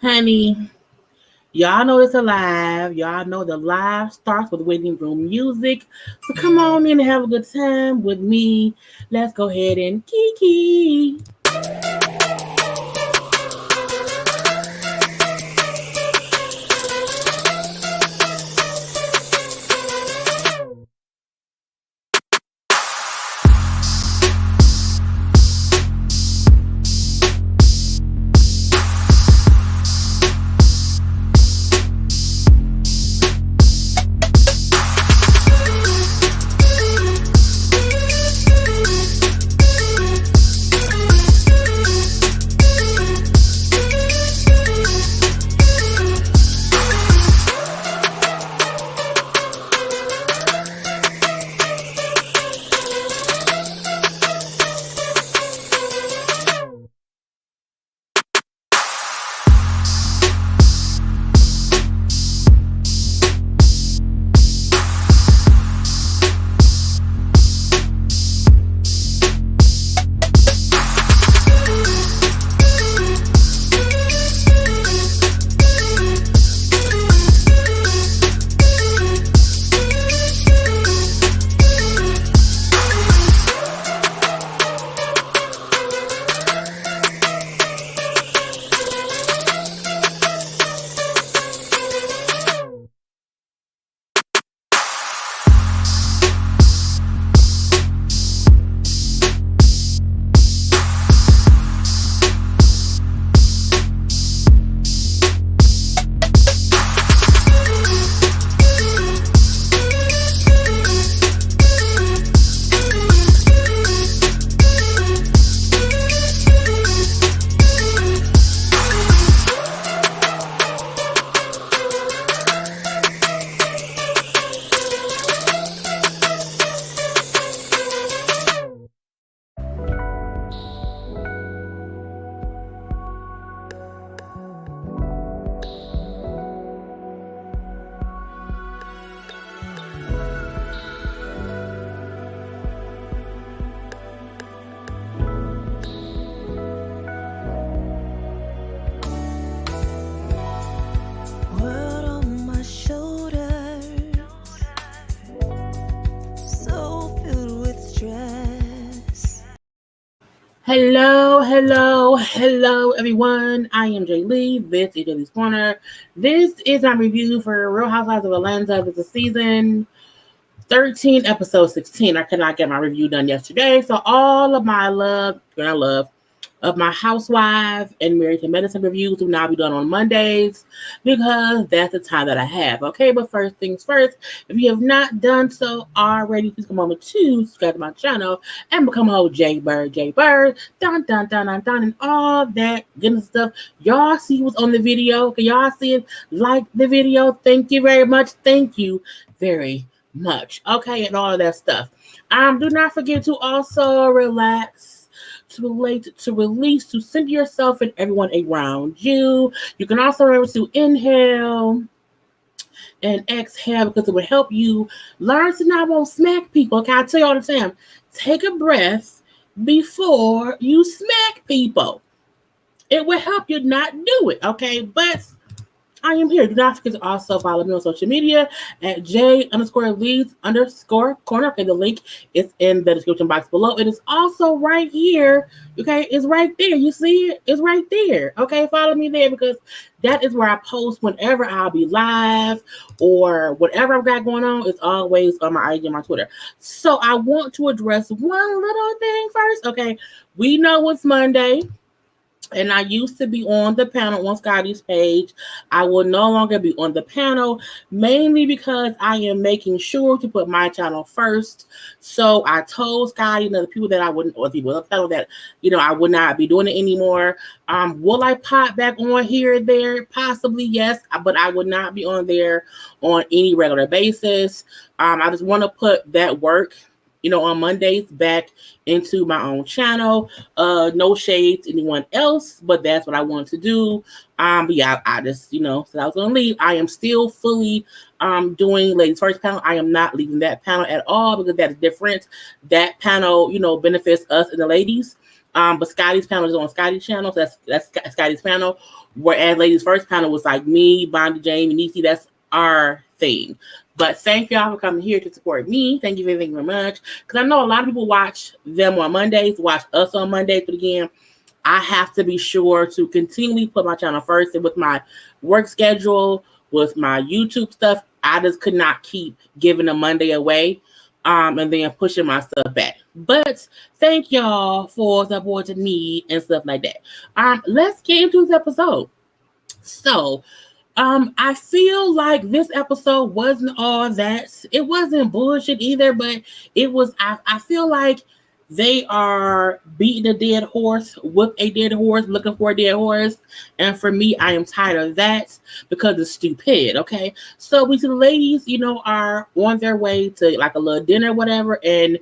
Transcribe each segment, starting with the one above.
Honey, y'all know it's a live. Y'all know the live starts with waiting room music. So come on in and have a good time with me. Let's go ahead and kiki. Hello, everyone. I am Jaylee. This is JLeesCorner. This is my review for Real Housewives of Atlanta. This is season 13, episode 16. I could not get my review done yesterday, so all of my love of my Housewife and Married to Medicine reviews will now be done on Mondays because that's the time that I have. Okay, but first things first, if you have not done so already, please come over to subscribe to my channel and become a whole JayBirds, dun, and all that good stuff. Y'all see what's on the video? Can y'all see it? Like the video. Thank you very much. Thank you very much. Okay, and all of that stuff. Do not forget to also relax, to relate, to release, to center yourself and everyone around you. You can also remember to inhale and exhale because it will help you learn to not want to smack people. Okay, I tell you all the time, take a breath before you smack people. It will help you not do it. Okay, but I am here. Do not forget to also follow me on social media at J_Lees_Corner. Okay, the link is in the description box below. It is also right here. Okay, it's right there. You see it? It's right there. Okay, follow me there because that is where I post whenever I'll be live or whatever I've got going on. It's always on my IG and my Twitter. So I want to address one little thing first. Okay, we know it's Monday. And I used to be on the panel on Scotty's page. I will no longer be on the panel, mainly because I am making sure to put my channel first. So I told Scotty and other people that I wouldn't, or people that, I would not be doing it anymore. Will I pop back on here and there? Possibly, yes, but I would not be on there on any regular basis. I just want to put that work, on Mondays back into my own channel. No shade to anyone else, but that's what I wanted to do. But yeah, I just, said I was gonna leave. I am still fully doing Ladies First panel. I am not leaving that panel at all because that is different. That panel, benefits us and the ladies. But Scotty's panel is on Scotty's channel. So that's Scotty's panel. Whereas Ladies First panel was like me, Bondi, Jamie, Niecy. That's our thing. But thank y'all for coming here to support me. Thank you very much. Because I know a lot of people watch them on Mondays, watch us on Mondays. But again, I have to be sure to continually put my channel first. And with my work schedule, with my YouTube stuff, I just could not keep giving a Monday away and then pushing my stuff back. But thank y'all for supporting me and stuff like that. Let's get into this episode. So, I feel like this episode wasn't all that. It wasn't bullshit either, but it was, I feel like they are beating a dead horse with a dead horse, looking for a dead horse. And for me, I am tired of that because it's stupid, okay? So we see the ladies, are on their way to like a little dinner, whatever. And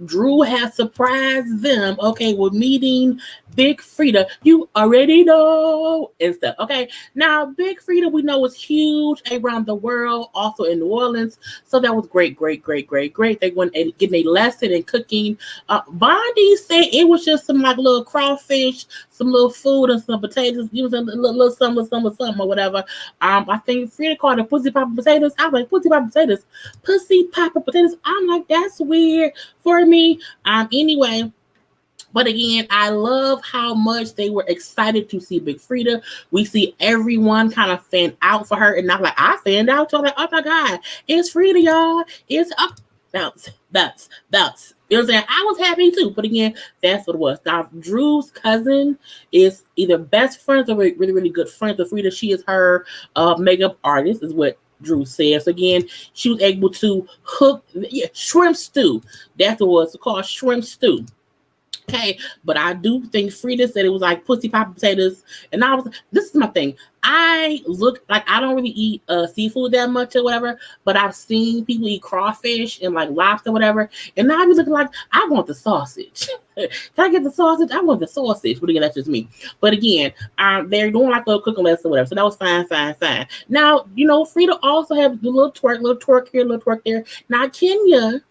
Drew has surprised them, okay, with meeting Big Frida. You already know and stuff, okay? Now, Big Frida, we know, is huge around the world, also in New Orleans. So that was great. They went getting a lesson in cooking. Bondi said it was just some like little crawfish, some little food and some potatoes, a little something or whatever. I think Frida called it pussy papa potatoes. I was like, pussy papa potatoes. Pussy papa potatoes. I'm like, that's weird for me. Anyway, but again, I love how much they were excited to see Big Frida. We see everyone kind of fan out for her, and I'm like, I fanned out. So I'm like, oh my God, it's Frida, y'all. It's up, bounce. You know what I'm saying? I was happy too, but again, that's what it was. Now, Drew's cousin is either best friends or really good friends with Frida. She is her makeup artist, is what Drew says. So again, she was able to shrimp stew. That's what it was called, shrimp stew. Okay, but I do think Frida said it was like pussy papa potatoes, and this is my thing. I don't really eat seafood that much or whatever, but I've seen people eat crawfish and like lobster, whatever, and now I be looking like I want the sausage. Can I get the sausage? I want the sausage. But again, that's just me. But again, they're doing like a cooking lesson or whatever, so that was fine. Now, Frida also has the little twerk here, little twerk there. Now, Kenya,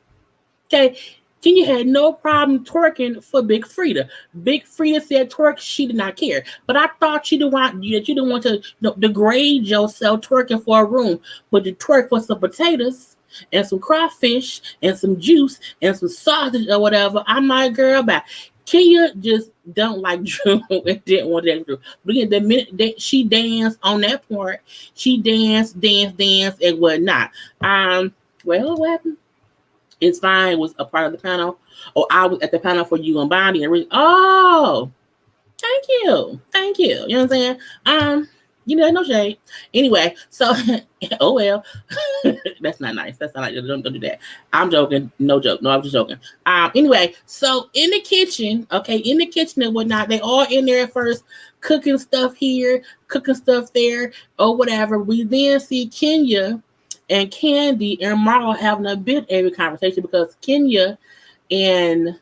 okay. Kenya had no problem twerking for Big Frida. Big Frida said twerk, she did not care. But I thought you didn't want to degrade yourself twerking for a room, but to twerk for some potatoes and some crawfish and some juice and some sausage or whatever. I'm like, girl, bye. Kenya just don't like Drew and didn't want that Drew. But again, the minute that she danced on that part, she danced and whatnot. Well, what happened? It's fine. It was a part of the panel. Oh, I was at the panel for you and Bonnie. Oh, thank you. You know what I'm saying? No shade. Anyway, so oh well. That's not nice. That's not like don't do that. I'm joking. No joke. No, I'm just joking. Anyway, so in the kitchen and whatnot, they all in there at first, cooking stuff here, cooking stuff there, or whatever. We then see Kenya and Candy and Marlo having a bit of a conversation because Kenya and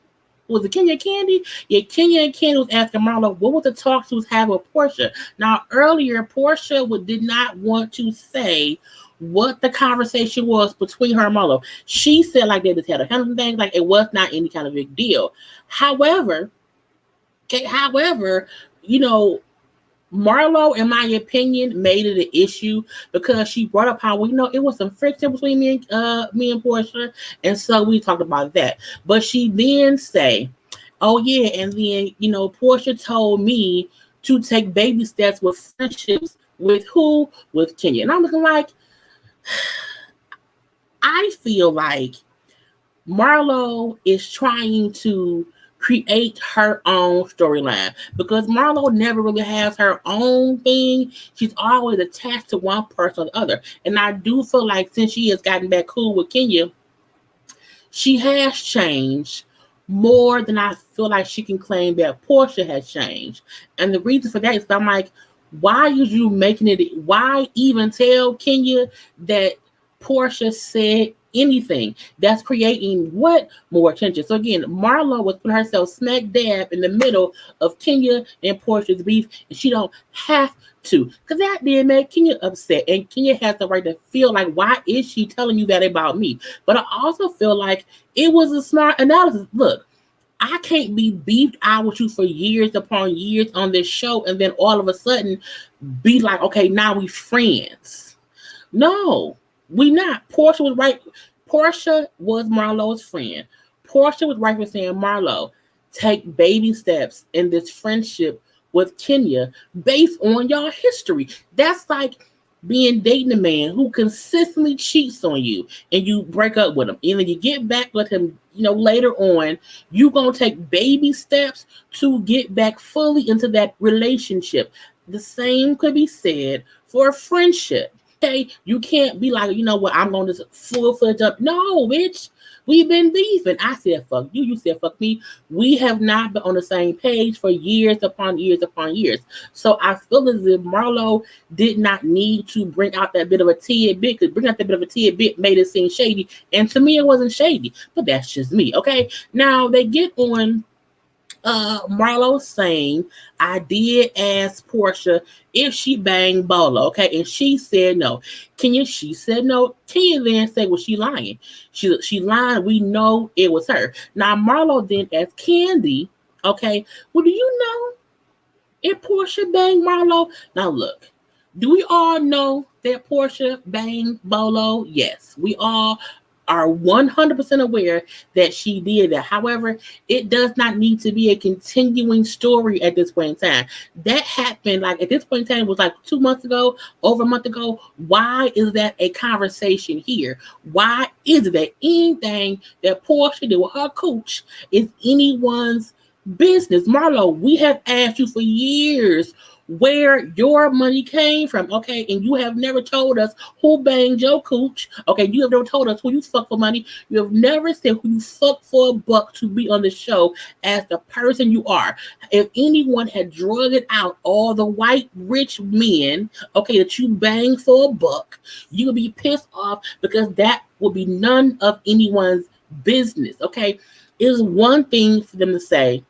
Candy? Yeah, Kenya and Candy was asking Marlo what was the talk she was having with Portia. Now, earlier, Portia did not want to say what the conversation was between her and Marlo. She said like they just had a hundred things, like it was not any kind of big deal. However, Marlo, in my opinion, made it an issue because she brought up how it was some friction between me and Portia, and so we talked about that. But she then say, "Oh yeah," and then Portia told me to take baby steps with friendships with who? With Kenya, and I'm looking like I feel like Marlo is trying to create her own storyline because Marlo never really has her own thing. She's always attached to one person or the other. And I do feel like since she has gotten back cool with Kenya, she has changed more than I feel like she can claim that Portia has changed. And the reason for that is I'm like, why is you making it? Why even tell Kenya that Portia said anything? That's creating what? More attention. So again, Marlo was putting herself smack dab in the middle of Kenya and Portia's beef, and she don't have to, because that did make Kenya upset, and Kenya has the right to feel like, why is she telling you that about me? But I also feel like it was a smart analysis. Look, I can't be beefed out with you for years upon years on this show and then all of a sudden be like, okay, now we friends. No, we not. Portia was right. Portia was Marlo's friend. Portia was right for saying, Marlo, take baby steps in this friendship with Kenya based on y'all history. That's like being dating a man who consistently cheats on you and you break up with him. And then you get back with him, later on, you gonna take baby steps to get back fully into that relationship. The same could be said for a friendship. Okay, you can't be like, I'm going to full-fledged up. No, bitch, we've been beefing. I said fuck you. You said fuck me. We have not been on the same page for years upon years upon years. So I feel as if Marlo did not need to bring out that bit of a tidbit, because bring out that bit of a tidbit made it seem shady. And to me, it wasn't shady, but that's just me. Okay, now they get on Marlo saying, I did ask Portia if she banged Bolo, okay, and she said no. She said no. Kenya then said, well, she lying. She lying. We know it was her. Now Marlo then asked Candy, okay, well, do you know if Portia banged Marlo? Now look, do we all know that Portia banged Bolo? Yes, we all are 100% aware that she did that. However, it does not need to be a continuing story at this point in time. That happened, like, at this point in time, it was like 2 months ago, over a month ago. Why is that a conversation here? Why is it that anything that Portia did with her coach is anyone's business? Marlo, we have asked you for years where your money came from, okay? And you have never told us who banged your cooch, okay? You have never told us who you fucked for money. You have never said who you fucked for a buck to be on the show as the person you are. If anyone had drugged out all the white rich men, okay, that you banged for a buck, you would be pissed off because that would be none of anyone's business, okay? It is one thing for them to say,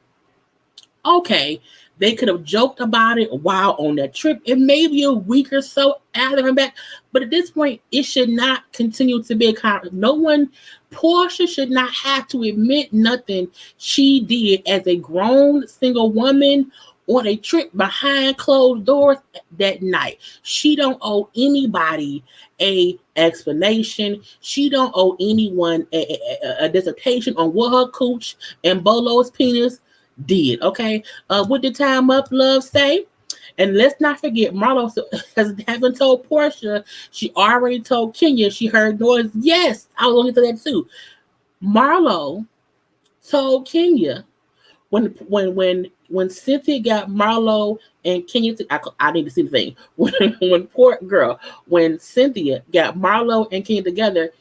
okay, they could have joked about it while on that trip and maybe a week or so after them back. But at this point, it should not continue to be a conversation. Portia should not have to admit nothing she did as a grown single woman on a trip behind closed doors that night. She don't owe anybody a explanation. She don't owe anyone a dissertation on what her cooch and Bolo's penis did, okay? What did Time Up Love say? And let's not forget, Marlo hasn't told Portia. She already told Kenya she heard noise. Yes, I was looking to that too. Marlo told Kenya when Cynthia got Marlo and Kenya, I need to see the thing. When Cynthia got Marlo and Kenya together,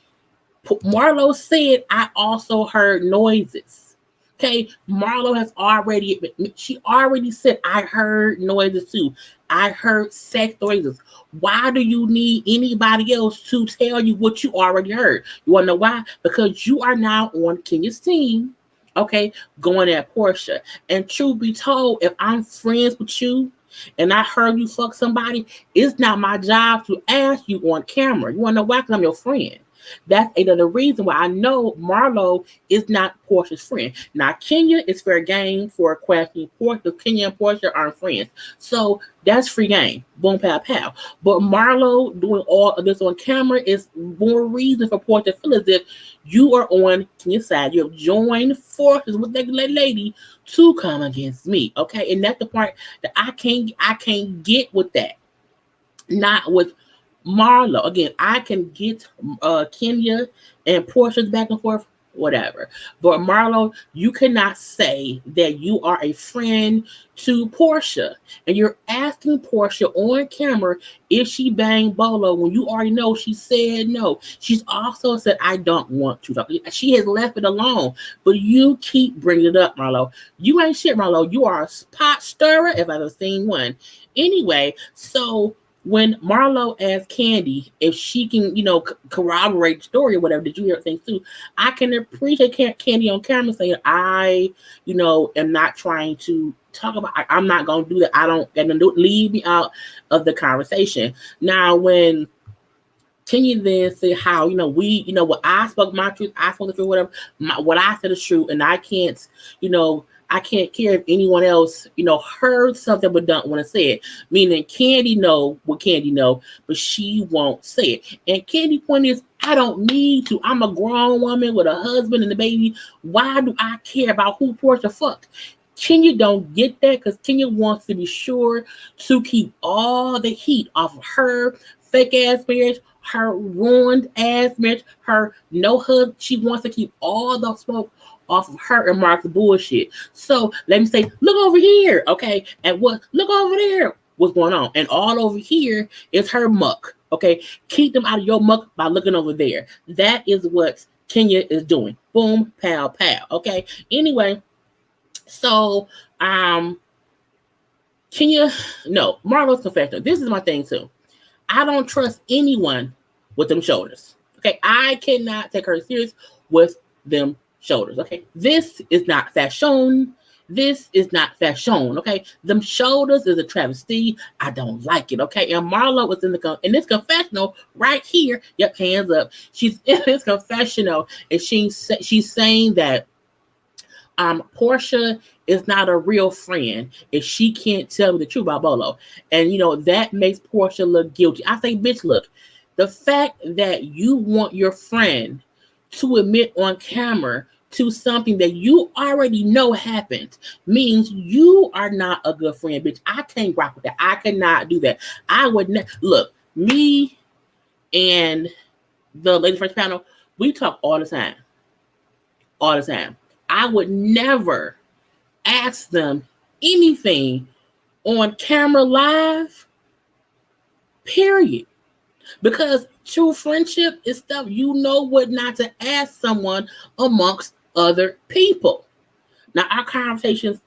Marlo said, I also heard noises. Okay, Marlo has she already said, I heard noises too. I heard sex noises. Why do you need anybody else to tell you what you already heard? You want to know why? Because you are now on Kenya's team, okay, going at Portia. And truth be told, if I'm friends with you and I heard you fuck somebody, it's not my job to ask you on camera. You want to know why? Because I'm your friend. That's another reason why I know Marlo is not Portia's friend. Now, Kenya is fair game for a question. Kenya and Portia aren't friends. So that's free game. Boom, pow, pow. But Marlo doing all of this on camera is more reason for Portia to feel as if you are on Kenya's side. You have joined forces with that lady to come against me. Okay, and that's the part that I can't get with that. Not with Marlo. Again, I can get Kenya and Portia's back and forth, whatever. But Marlo, you cannot say that you are a friend to Portia. And you're asking Portia on camera if she banged Bolo when you already know she said no. She's also said, I don't want to talk. She has left it alone. But you keep bringing it up, Marlo. You ain't shit, Marlo. You are a pot stirrer if I've ever seen one. Anyway, so when Marlo asked Candy if she can, corroborate the story or whatever, did you hear things too? I can appreciate Candy on camera saying, I, am not trying to talk about, I'm not going to do that. I don't, leave me out of the conversation. Now, when Kenya then say how, what I spoke my truth, I spoke the truth, whatever, what I said is true, and I can't care if anyone else, heard something but don't want to say it. Meaning Candy know what Candy know, but she won't say it. And Candy point is, I don't need to. I'm a grown woman with a husband and a baby. Why do I care about who Portia fucked? Kenya don't get that because Kenya wants to be sure to keep all the heat off of her fake ass marriage, her ruined ass marriage, her no husband. She wants to keep all the smoke off of her and Mark's bullshit. So let me say, look over here, okay? And look over there. What's going on? And all over here is her muck. Okay. Keep them out of your muck by looking over there. That is what Kenya is doing. Boom, pow, pow. Okay. Anyway, so Marlo's confessional. This is my thing too. I don't trust anyone with them shoulders. Okay. I cannot take her serious with them shoulders. Okay. This is not fashion. This is not fashion. Okay. Them shoulders is a travesty. I don't like it. Okay. And Marlo is in this confessional right here. Yep. Hands up. She's in this confessional and she's saying that Portia is not a real friend if she can't tell me the truth about Bolo. And, that makes Portia look guilty. I say, bitch, look, the fact that you want your friend to admit on camera to something that you already know happened means you are not a good friend, bitch. I can't rock with that. I cannot do that. I would look, me and the Ladies First panel, we talk all the time. All the time. I would never ask them anything on camera live, period. Because true friendship is stuff you know what not to ask someone amongst other people. Now, our conversations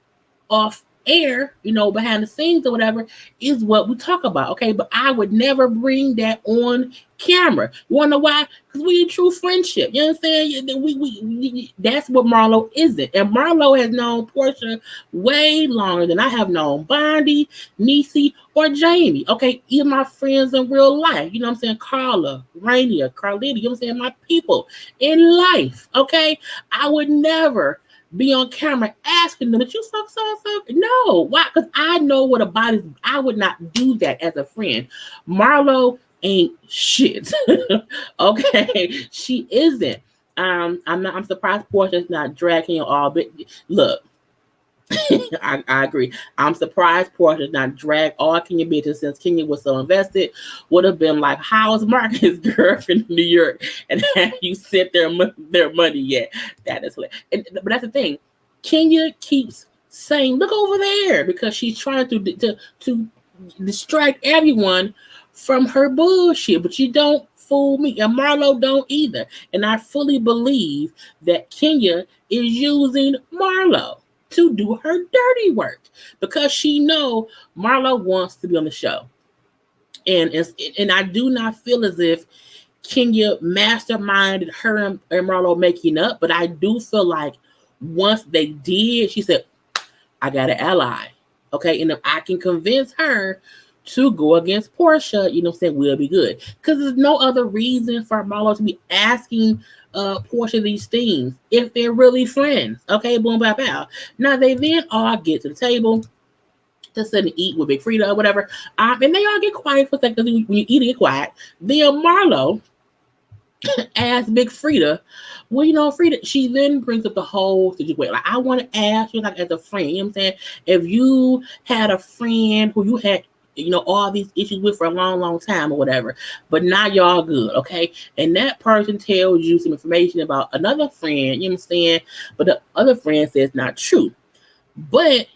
off air, behind the scenes or whatever, is what we talk about, okay? But I would never bring that on camera. You want to know why? Because we in true friendship. You know what I'm saying? We that's what Marlo isn't. And Marlo has known Portia way longer than I have known Bondi, Niecy, or Jamie. Okay, even my friends in real life. You know what I'm saying? Karla, Rainier, Carlita, you know what I'm saying? My people in life. Okay, I would never be on camera asking them, "Did you fuck so? No, why? Because I know what a body. I would not do that as a friend. Marlo ain't shit. Okay, she isn't. I'm surprised Portia's not dragging all. But look, I agree. I'm surprised Portia not drag all Kenya bitches since Kenya was so invested. Would have been like, how's Marcus' girlfriend in New York and have you sent their money yet? That is hilarious. But that's the thing. Kenya keeps saying, look over there, because she's trying to distract everyone from her bullshit. But you don't fool me. And Marlo don't either. And I fully believe that Kenya is using Marlo to do her dirty work because she know Marlo wants to be on the show. And I do not feel as if Kenya masterminded her and Marlo making up, but I do feel like once they did, she said, I got an ally. Okay, and if I can convince her to go against Portia, you know what I'm saying, we'll be good. Because there's no other reason for Marlo to be asking Portia these things if they're really friends. Okay, boom, bow, bow. Now they then all get to the table to sit and eat with Big Frida or whatever. And they all get quiet for a second because when you eat, you get quiet. Then Marlo asked Big Frida, well, Frida, she then brings up the whole situation. Like, I want to ask you, like, as a friend, you know what I'm saying? If you had a friend who you had all these issues with for a long, long time or whatever, but now y'all good, okay? And that person tells you some information about another friend, you know what I'm saying? But the other friend says not true. But,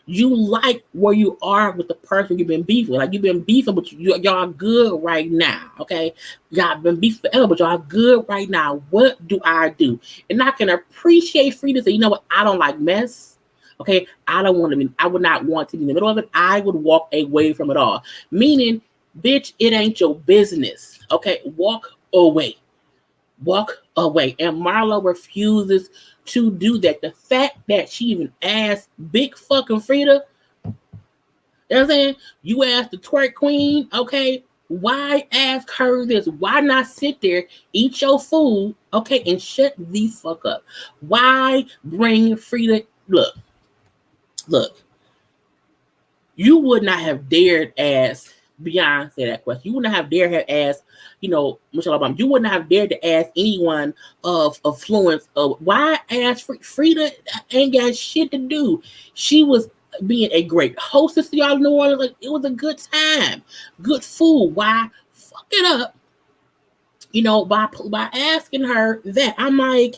you like where you are with the person you've been beefing. Like, you've been beefing, but y'all good right now, okay? Y'all been beefing forever, but y'all good right now. What do I do? And I can appreciate Frida say, you know what? I don't like mess. Okay, I would not want to be in the middle of it. I would walk away from it all. Meaning, bitch, it ain't your business. Okay, walk away. Walk away. And Marlo refuses to do that. The fact that she even asked big fucking Frida, you know what I'm saying? You asked the twerk queen, okay? Why ask her this? Why not sit there, eat your food, okay, and shut the fuck up? Why bring Frida? Look, you would not have dared ask Beyonce that question. You wouldn't have dared have asked, Michelle Obama. You wouldn't have dared to ask anyone of affluence of why ask Frida ain't got shit to do. She was being a great hostess to y'all in New Orleans. Like, it was a good time, good food. Why fuck it up? By asking her that. I'm like,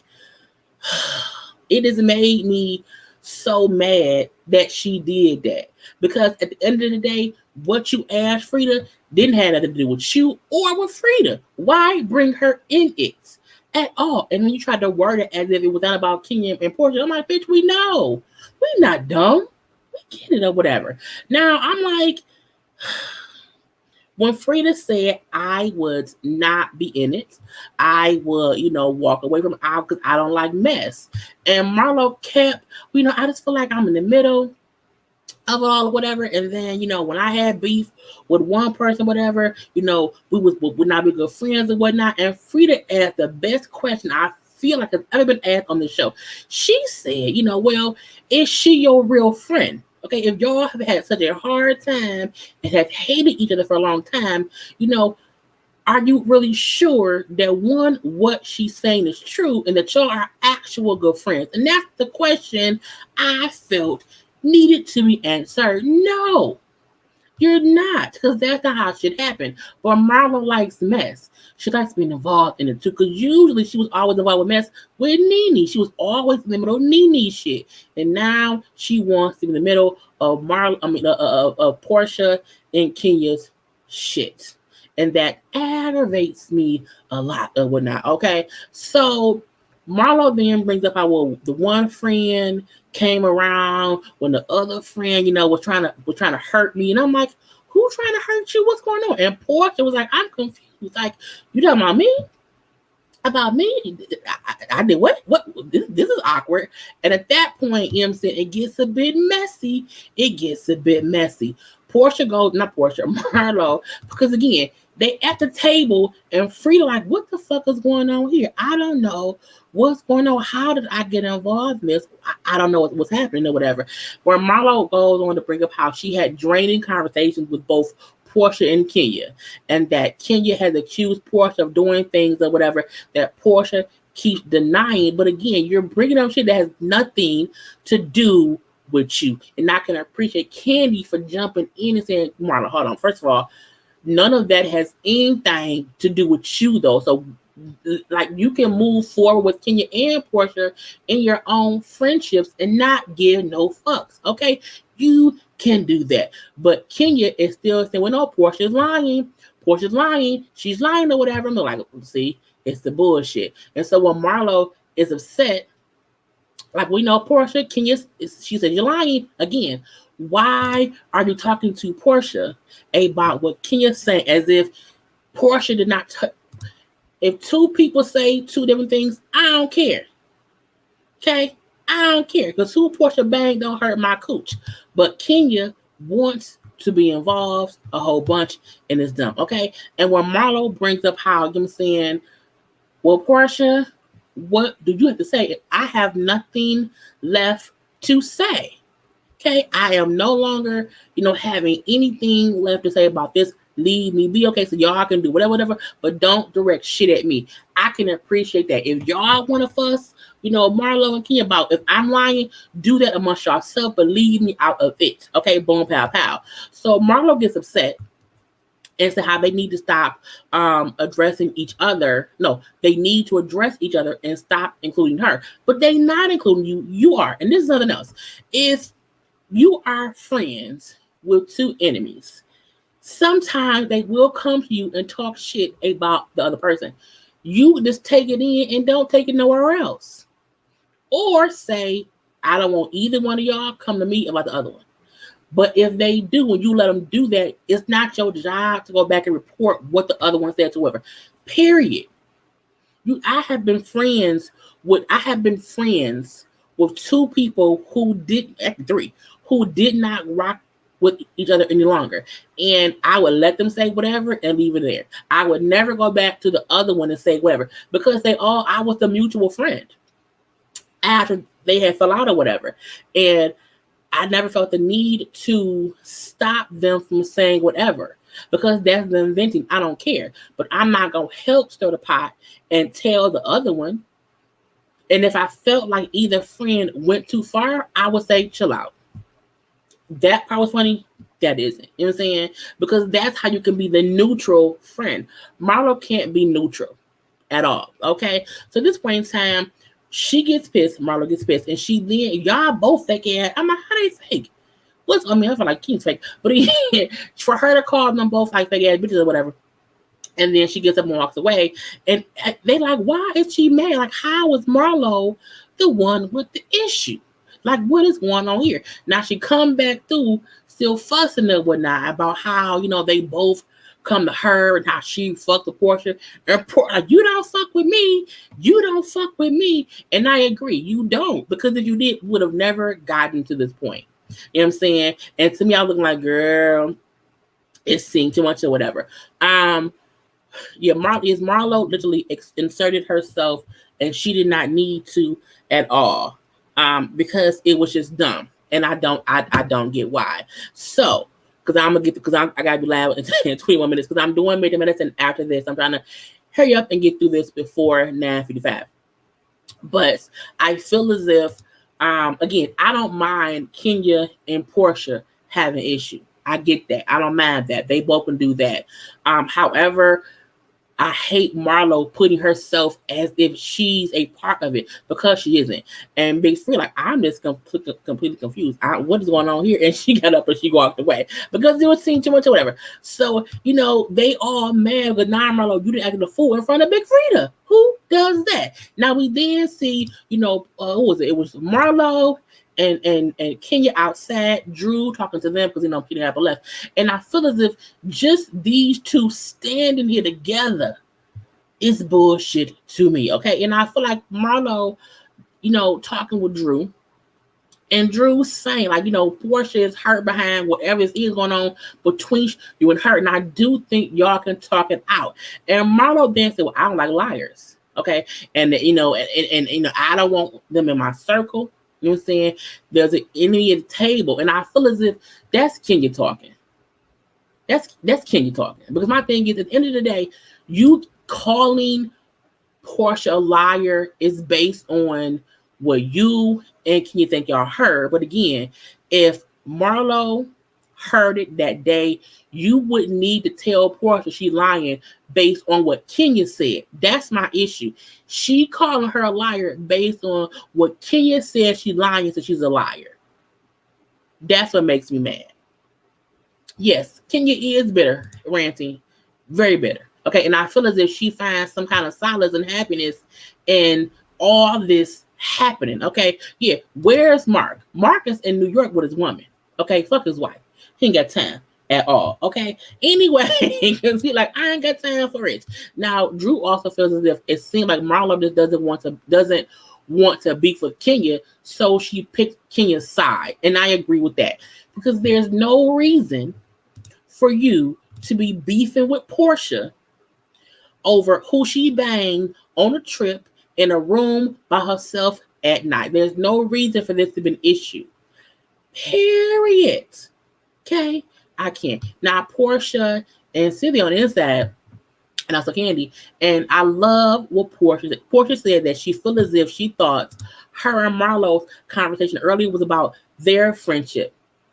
it has made me so mad that she did that. Because at the end of the day, what you asked Frida didn't have nothing to do with you or with Frida. Why bring her in it at all? And then you tried to word it as if it was not about Kenya and Portia. I'm like, bitch, we know. We're not dumb. We get it or whatever. Now, I'm like, when Frida said I would not be in it, I would, walk away from it because I don't like mess. And Marlo kept, I just feel like I'm in the middle of it all or whatever. And then, when I had beef with one person, whatever, we would not be good friends and whatnot. And Frida asked the best question I feel like has ever been asked on the show. She said, well, is she your real friend? Okay, if y'all have had such a hard time and have hated each other for a long time, are you really sure that what she's saying is true and that y'all are actual good friends? And that's the question I felt needed to be answered. No, you're not, because that's not how shit happened. But Marlo likes mess. She likes being involved in it too, because usually she was always involved with mess with Nene. She was always in the middle of Nene shit, and now she wants to be in the middle of Portia and Kenya's shit, and that aggravates me a lot or whatnot. Okay, so Marlo then brings up how the one friend came around when the other friend, was trying to hurt me, and I'm like, who's trying to hurt you? What's going on? And Portia was like, I'm confused. Like, you talking about me? About me? I did what? What? This is awkward. And at that point, it gets a bit messy. Portia goes, not Portia, Marlo, because again, they at the table and Frida like, what the fuck is going on here? I don't know what's going on. How did I get involved in this? I don't know what's happening or whatever. Where Marlo goes on to bring up how she had draining conversations with both Portia and Kenya, and that Kenya has accused Portia of doing things or whatever that Portia keeps denying. But again, you're bringing up shit that has nothing to do with you. And I can appreciate Candy for jumping in and saying, Marla, hold on. First of all, none of that has anything to do with you, though. So, like, you can move forward with Kenya and Portia in your own friendships and not give no fucks, okay? You can do that. But Kenya is still saying, well, no, Portia's lying. She's lying or whatever. I'm like, see, it's the bullshit. And so when Marlo is upset, like, we know Portia, Kenya, she said, you're lying again. Why are you talking to Portia about what Kenya's saying as if Portia did not if two people say two different things, I don't care. Okay? I don't care. Because who Portia bang don't hurt my cooch. But Kenya wants to be involved a whole bunch and it's dumb. Okay? And when Marlo brings up how I'm saying, well, Portia, what do you have to say? I have nothing left to say. Okay? I am no longer, having anything left to say about this. Leave me be. Okay, so y'all can do whatever, but don't direct shit at me. I can appreciate that. If y'all want to fuss, Marlo and Kenya about if I'm lying, do that amongst yourself, but leave me out of it. Okay, boom, pow, pow. So Marlo gets upset and said how they need to stop addressing each other. No, they need to address each other and stop including her. But they not including you. You are. And this is nothing else. If you are friends with two enemies, sometimes they will come to you and talk shit about the other person. You just take it in and don't take it nowhere else. Or say, I don't want either one of y'all come to me about the other one. But if they do, and you let them do that, it's not your job to go back and report what the other one said to whoever. Period. I have been friends with two people who did not rock with each other any longer. And I would let them say whatever and leave it there. I would never go back to the other one and say whatever because I was the mutual friend after they had fell out or whatever. And I never felt the need to stop them from saying whatever because that's them venting. I don't care. But I'm not going to help stir the pot and tell the other one. And if I felt like either friend went too far, I would say, chill out. That part was funny. That isn't. You know what I'm saying? Because that's how you can be the neutral friend. Marlo can't be neutral at all. Okay? So at this point in time, she gets pissed. Marlo gets pissed. And y'all both fake ass. I'm like, how they fake? I feel like King's fake. But for her to call them both like fake ass bitches or whatever. And then she gets up and walks away. And they like, why is she mad? Like, how is Marlo the one with the issue? Like, what is going on here? Now she come back through still fussing and whatnot about how, they both come to her and how she fucked with Portia. And like, you don't fuck with me. You don't fuck with me. And I agree. You don't. Because if you did, you would have never gotten to this point. You know what I'm saying? And to me, I was looking like, girl, it's seeing too much or whatever. Marlo literally inserted herself and she did not need to at all because it was just dumb. And I don't get why. So, because I got to be loud in 21 minutes because I'm doing minutes and after this, I'm trying to hurry up and get through this before 9:55. But I feel as if, again, I don't mind Kenya and Portia having issue. I get that. I don't mind that. They both can do that. However, I hate Marlo putting herself as if she's a part of it because she isn't. And Big Free, like, I'm just completely confused. What is going on here? And she got up and she walked away because it was seeing too much or whatever. So, they all mad with Marlo, you didn't act a fool in front of Big Frida. Who does that? Now we then see, who was it? It was Marlo and Kenya outside, Drew talking to them because Peter Apple left. And I feel as if just these two standing here together is bullshit to me. Okay. And I feel like Marlo, talking with Drew. And Drew saying, like, Portia is hurt behind whatever is going on between you and her. And I do think y'all can talk it out. And Marlo then said, well, I don't like liars. Okay. And, I don't want them in my circle. You know what I'm saying? There's an enemy at the table. And I feel as if that's Kenya talking. That's Kenya talking. Because my thing is, at the end of the day, you calling Portia a liar is based on what you and Kenya think y'all heard. But again, if Marlo heard it that day, you wouldn't need to tell Portia she's lying based on what Kenya said. That's my issue. She calling her a liar based on what Kenya said she's lying, so she's a liar. That's what makes me mad. Yes, Kenya is bitter, ranting, very bitter. Okay, and I feel as if she finds some kind of solace and happiness in all this happening. Okay, yeah, where's Mark? Mark is in New York with his woman. Okay, fuck his wife. He ain't got time at all. Okay. Anyway, because he like, I ain't got time for it. Now, Drew also feels as if it seems like Marlo just doesn't want to beef with Kenya, so she picked Kenya's side. And I agree with that. Because there's no reason for you to be beefing with Portia over who she banged on a trip in a room by herself at night. There's no reason for this to be an issue. Period. Okay, I can't. Now, Portia and Cynthia on the inside, and also Candy, and I love what Portia said. Portia said that she felt as if she thought her and Marlo's conversation earlier was about their friendship,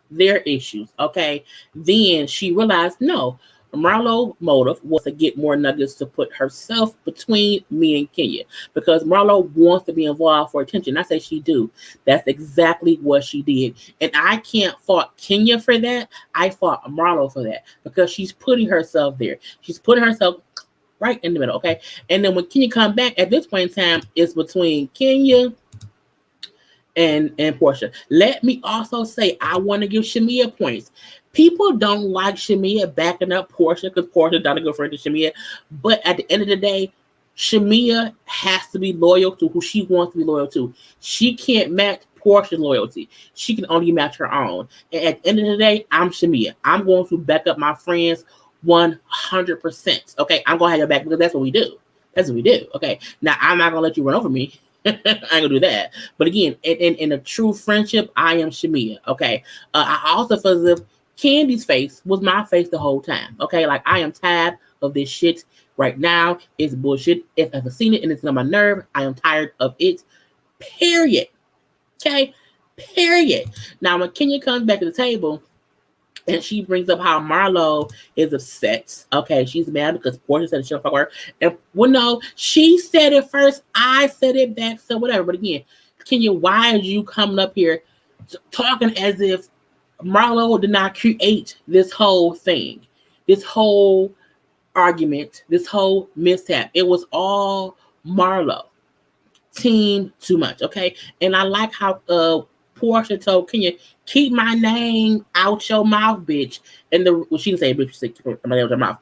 their issues, okay? Then she realized, no, Marlo's motive was to get more nuggets to put herself between me and Kenya because Marlo wants to be involved for attention. I say she do. That's exactly what she did. And I can't fault Kenya for that. I fought Marlo for that because she's putting herself there. She's putting herself right in the middle, okay? And then when Kenya come back, at this point in time, it's between Kenya and Portia. Let me also say, I want to give Shamia points. People don't like Shamia backing up Portia because Portia's not a good friend to Shamia. But at the end of the day, Shamia has to be loyal to who she wants to be loyal to. She can't match Portia's loyalty. She can only match her own. And at the end of the day, I'm Shamia. I'm going to back up my friends 100%. Okay, I'm going to have your back because that's what we do. That's what we do. Okay, now I'm not going to let you run over me. I ain't gonna do that. But again, in a true friendship, I am Shamia. Okay, I also feel as if Candy's face was my face the whole time. Okay, like I am tired of this shit right now. It's bullshit. If I've seen it and it's on my nerve, I am tired of it. Period. Okay, period. Now when Kenya comes back to the table and she brings up how Marlo is upset. Okay, she's mad because Portia said she'll fuck her. And well, no, she said it first. I said it back. So whatever. But again, Kenya, why are you coming up here talking as if Marlo did not create this whole thing, this whole argument, this whole mishap? It was all Marlo. Team too much. Okay, and I like how Portia told Kenya, keep my name out your mouth, bitch. And she didn't say bitch, she said keep my name out your mouth.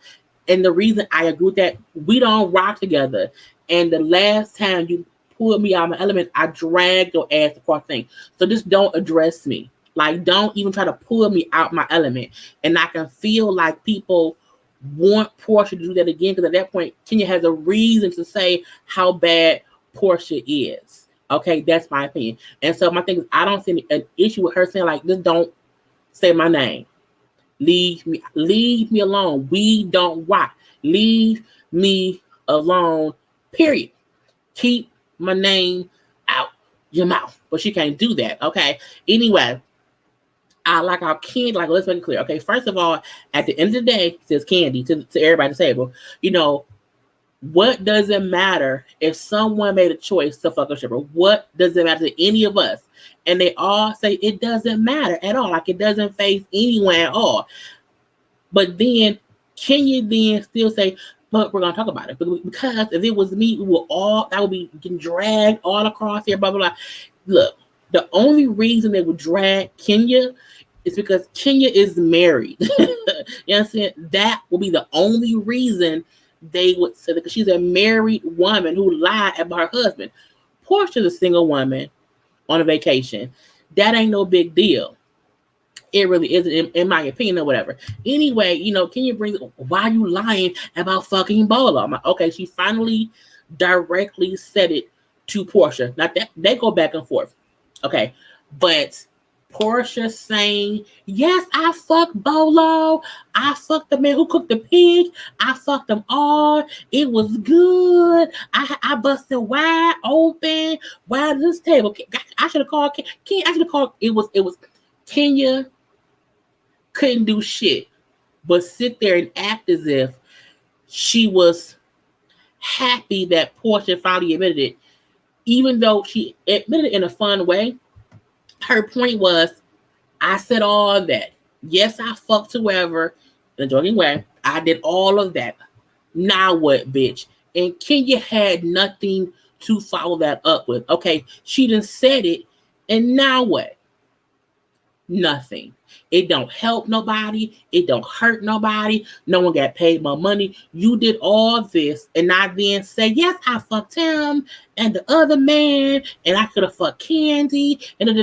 And the reason I agree with that, we don't rock together. And the last time you pulled me out of my element, I dragged your ass across thing. So just don't address me. Like, don't even try to pull me out my element. And I can feel like people want Portia to do that again, because at that point, Kenya has a reason to say how bad Portia is. Okay, that's my opinion. And so my thing is, I don't see an issue with her saying like, just don't say my name. Leave me alone. We don't rock. Leave me alone. Period. Keep my name out your mouth. But she can't do that. Okay. Anyway, I like how Candy, like, let's make it clear. Okay, first of all, at the end of the day, says Candy to everybody at the table, you know, what does it matter if someone made a choice to fuck a stripper? What does it matter to any of us? And they all say it doesn't matter at all. Like, it doesn't face anyone at all. But then, can you then still say, but we're going to talk about it? Because if it was me, I would be getting dragged all across here, blah, blah, blah. Look, the only reason they would drag Kenya is because Kenya is married. You know what I'm saying? That will be the only reason they would say that, because she's a married woman who lied about her husband. Portia's a single woman on a vacation. That ain't no big deal. It really isn't, in my opinion, or whatever. Anyway, you know, Kenya brings, why are you lying about fucking Bolo? I'm like, okay, she finally directly said it to Portia. Now, they go back and forth. Okay, but Portia saying, yes, I fucked Bolo. I fucked the man who cooked the pig. I fucked them all. It was good. I busted wide open. Wide this table. I should have called. It was Kenya couldn't do shit but sit there and act as if she was happy that Portia finally admitted it, even though she admitted it in a fun way. Her point was, I said all that. Yes, I fucked whoever in a joking way. I did all of that. Now what, bitch? And Kenya had nothing to follow that up with. Okay, she done said it, and now what? Nothing. It don't help nobody. It don't hurt nobody. No one got paid more money. You did all this, and I then say, yes, I fucked him and the other man, and I could have fucked Candy, and and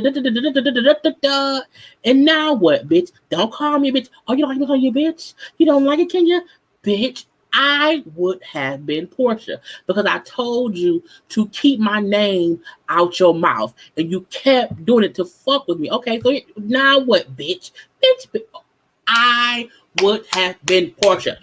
now what, bitch? Don't call me bitch. Oh, you don't like me calling you bitch? You don't like it, Kenya? Bitch, I would have been Portia because I told you to keep my name out your mouth, and you kept doing it to fuck with me. Okay, so now what, bitch? Bitch, I would have been Portia.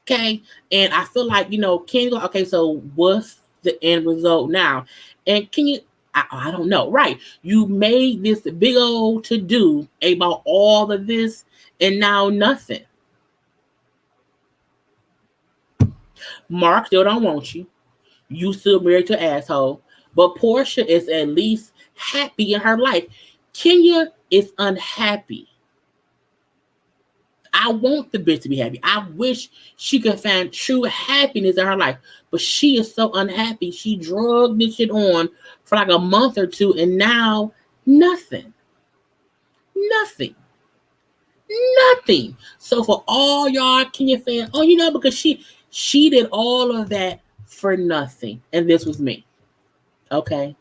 Okay, and I feel like, you know, Kenny, okay, so what's the end result now? And can you, I don't know, right? You made this big old to-do about all of this, and now nothing. Mark still don't want you. You still married to an asshole. But Portia is at least happy in her life. Kenya is unhappy. I want the bitch to be happy. I wish she could find true happiness in her life. But she is so unhappy. She drugged this shit on for like a month or two, and now nothing. Nothing. Nothing. So for all y'all Kenya fans, oh, you know, because she did all of that for nothing. And this was me. Okay.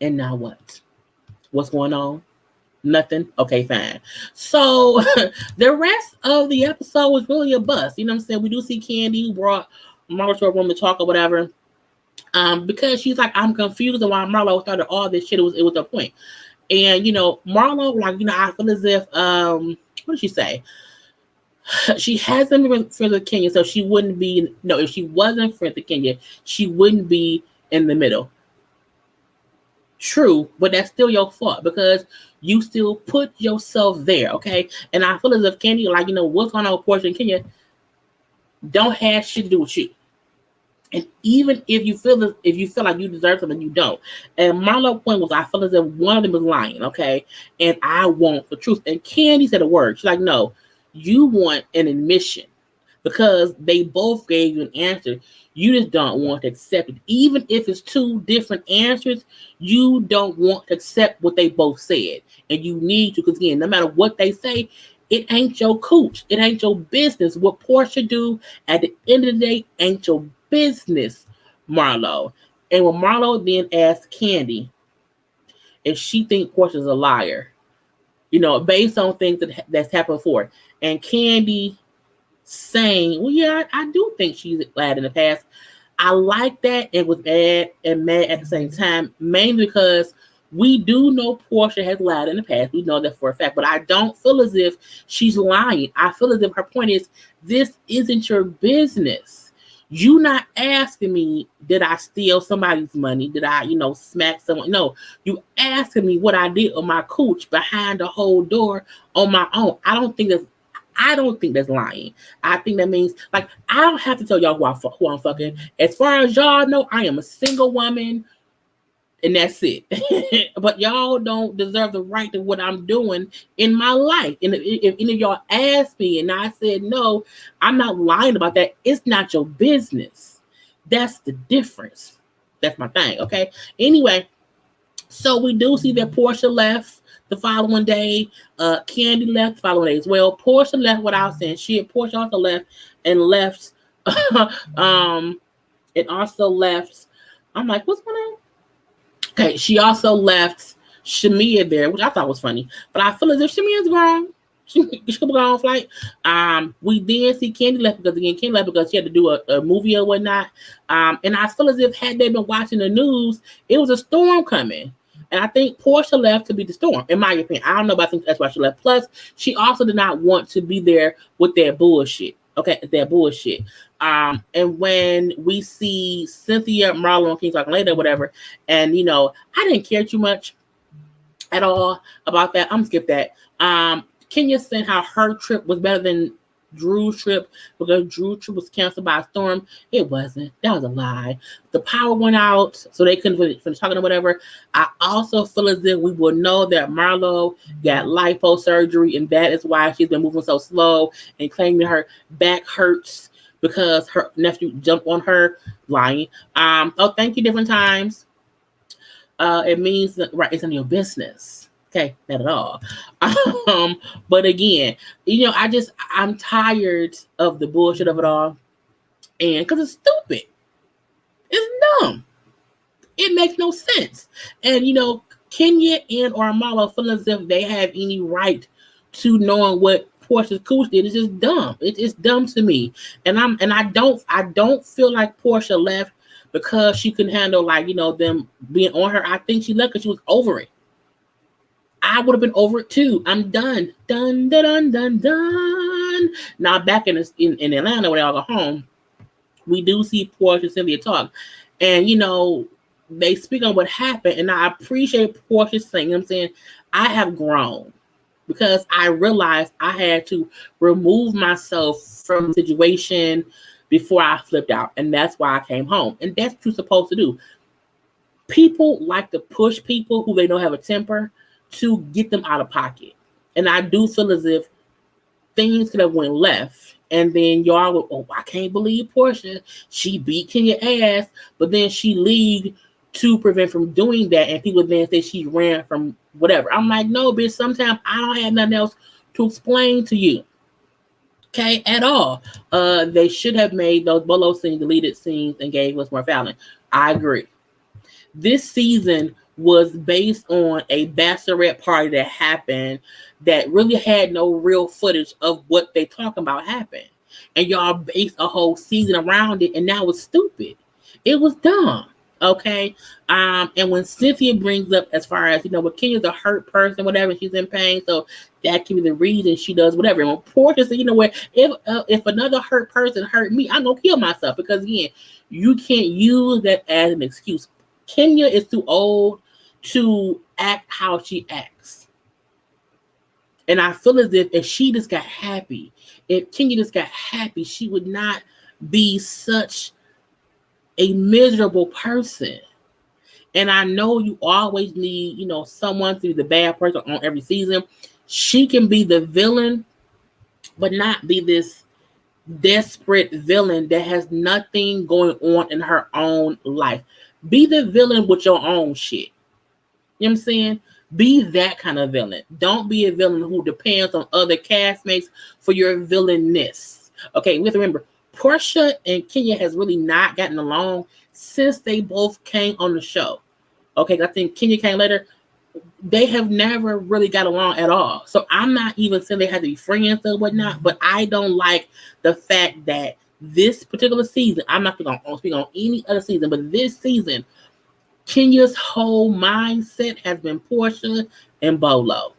And now what? What's going on? Nothing? Okay, fine. So the rest of the episode was really a bust. You know what I'm saying? We do see Candy who brought Marlo to a room to talk or whatever. Because she's like, I'm confused on why Marlo started all this shit. It was a point. And Marlo, like, I feel as if what did she say? She hasn't been friends with Kenya, so she wouldn't be. No, if she wasn't friends with Kenya, she wouldn't be in the middle. True, but that's still your fault because you still put yourself there, okay? And I feel as if Kenya, like, what's going on with Portia and Kenya, don't have shit to do with you. And even if you feel like you deserve something, you don't. And Marlo's point was, I feel as if one of them is lying, okay? And I want the truth. And Candy said a word. She's like, no, you want an admission because they both gave you an answer. You just don't want to accept it. Even if it's two different answers, you don't want to accept what they both said. And you need to, because again, no matter what they say, it ain't your cooch. It ain't your business. What Portia do at the end of the day ain't your business, Marlo. And when Marlo then asked Candy if she think Portia's a liar, based on things that's happened before, and Candy saying, well, yeah, I do think she's lied in the past. I like that and was mad at the same time, mainly because we do know Portia has lied in the past. We know that for a fact, but I don't feel as if she's lying. I feel as if her point is, this isn't your business. You not asking me, did I steal somebody's money? Did I, smack someone? No, you asking me what I did on my cooch behind the whole door on my own. I don't think that's lying. I think that means, like, I don't have to tell y'all who I'm fucking. As far as y'all know, I am a single woman, and that's it. But y'all don't deserve the right to what I'm doing in my life. And if any of y'all asked me and I said no, I'm not lying about that. It's not your business. That's the difference. That's my thing, okay? Anyway, so we do see that Portia left the following day. Candy left the following day as well. Portia left without saying shit. Portia also left and left. It also left. I'm like, what's going on? Okay, she also left Shamia there, which I thought was funny. But I feel as if Shamia's grown. She could go on flight. We did see Candy left because she had to do a movie or whatnot. And I feel as if had they been watching the news, it was a storm coming. And I think Portia left to be the storm, in my opinion. I don't know, but I think that's why she left. Plus, she also did not want to be there with that bullshit. Okay, that bullshit. And when we see Cynthia, Marlo, and King talking later, whatever, and I didn't care too much at all about that. I'm gonna skip that. Kenya said how her trip was better than Drew's trip because Drew's trip was canceled by a storm. It wasn't. That was a lie. The power went out, so they couldn't finish talking or whatever. I also feel as if we will know that Marlo got lipo surgery, and that is why she's been moving so slow and claiming her back hurts because her nephew jumped on her. Lying. Thank you. Different times. It means that, right, it's none of your business. Okay, not at all. But again, I'm tired of the bullshit of it all. And because it's stupid. It's dumb. It makes no sense. And, Kenya and or Marlo feel as if they have any right to knowing what Portia's cooch did. It's just dumb. It's dumb to me. And I don't feel like Portia left because she couldn't handle, them being on her. I think she left because she was over it. I would have been over it too. I'm done. Done. Now back in Atlanta when they all go home, we do see Portia and Cynthia talk. And they speak on what happened. And I appreciate Portia saying, I'm saying, I have grown because I realized I had to remove myself from the situation before I flipped out. And that's why I came home. And that's what you're supposed to do. People like to push people who they know have a temper to get them out of pocket. And I do feel as if things could have went left. And then y'all would, I can't believe Portia. She beat Kenya ass, but then she leagued to prevent from doing that. And people then say she ran from whatever. I'm like, no, bitch, sometimes I don't have nothing else to explain to you. Okay, at all. They should have made those Bolo scenes, deleted scenes, and gave us more Fallon. I agree. This season was based on a bachelorette party that happened that really had no real footage of what they talking about happened. And y'all based a whole season around it, and that was stupid. It was dumb. Okay. And when Cynthia brings up as far as, well, Kenya's a hurt person, whatever, she's in pain, so that can be the reason she does whatever. And when Portia said, what, if another hurt person hurt me, I'm gonna kill myself, because again, you can't use that as an excuse. Kenya is too old to act how she acts. And I feel as if she just got happy, if Kenya just got happy, she would not be such a miserable person. And I know you always need, someone to be the bad person on every season. She can be the villain, but not be this desperate villain that has nothing going on in her own life. Be the villain with your own shit. You know what I'm saying? Be that kind of villain. Don't be a villain who depends on other castmates for your villainness. Okay, we have to remember, Portia and Kenya has really not gotten along since they both came on the show. Okay, I think Kenya came later. They have never really got along at all. So I'm not even saying they had to be friends or whatnot, but I don't like the fact that this particular season, I'm not going to speak on any other season, but this season, Kenya's whole mindset has been Portia and Bolo.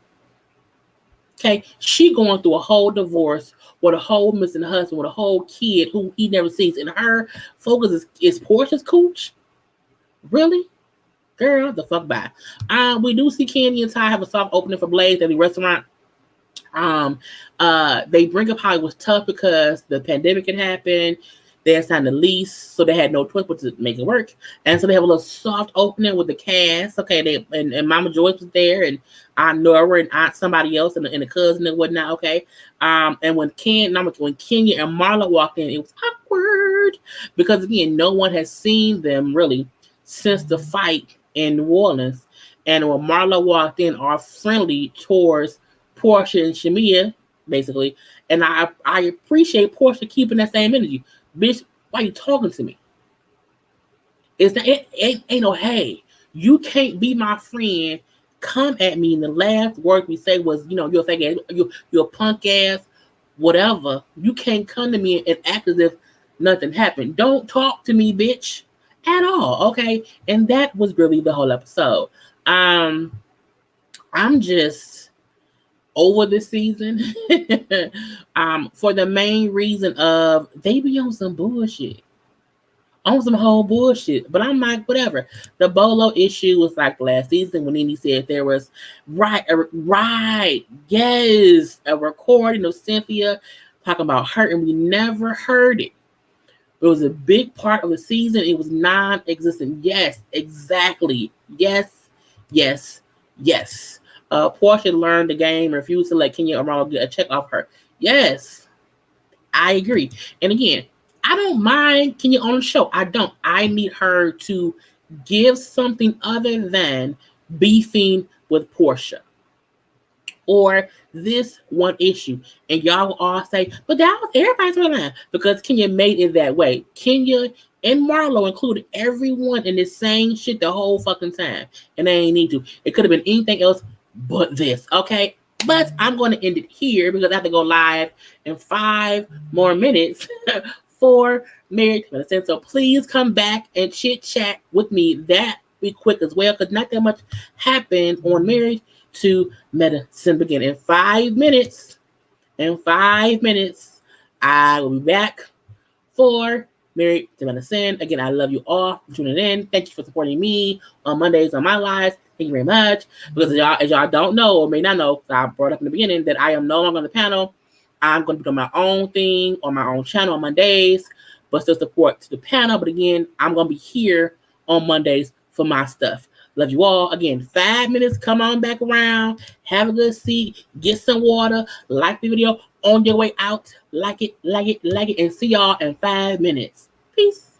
Okay, she going through a whole divorce with a whole missing husband, with a whole kid who he never sees. And her focus is Portia's cooch? Really? Girl, the fuck bye. We do see Candy and Ty have a soft opening for Blaze at the restaurant. They bring up how it was tough because the pandemic had happened. They had signed a lease, so they had no choice but to make it work. And so they have a little soft opening with the cast. Okay, and Mama Joyce was there, and Aunt Nora and Aunt somebody else, and a cousin and whatnot. Okay, and when Kenya and Marla walked in, it was awkward because again, no one has seen them really since the fight in New Orleans. And when Marla walked in, are friendly towards Portia and Shamia, basically. And I appreciate Portia keeping that same energy. Bitch, why are you talking to me? It ain't no, hey, you can't be my friend, come at me, and the last word we say was, you're a fake ass, you're a punk ass, whatever. You can't come to me and act as if nothing happened. Don't talk to me, bitch, at all, okay? And that was really the whole episode. I'm just over this season for the main reason of they be on some bullshit. On some whole bullshit. But I'm like, whatever. The Bolo issue was like last season when Nene said there was yes, a recording of Cynthia talking about her, and we never heard it. It was a big part of the season. It was non-existent. Yes, exactly. Yes. Portia learned the game, refused to let Kenya Arano get a check off her. Yes, I agree. And again, I don't mind Kenya on the show. I don't. I need her to give something other than beefing with Portia or this one issue. And y'all will all say, but that was everybody's line, because Kenya made it that way. Kenya and Marlo included everyone in this same shit the whole fucking time. And they ain't need to. It could have been anything else but this, okay? But I'm going to end it here because I have to go live in 5 more minutes for Married to Medicine. So please come back and chit chat with me. That be quick as well, because not that much happened on Married to Medicine. Begin in 5 minutes. In 5 minutes, I will be back for Married to Medicine. Again, I love you all for tuning in. Thank you for supporting me on Mondays on my lives. Thank you very much. Because as y'all don't know or may not know, I brought up in the beginning that I am no longer on the panel. I'm going to be doing my own thing on my own channel on Mondays, but still support to the panel. But again, I'm going to be here on Mondays for my stuff. Love you all. Again, 5 minutes. Come on back around. Have a good seat. Get some water. Like the video on your way out. Like it, and see y'all in 5 minutes. Peace.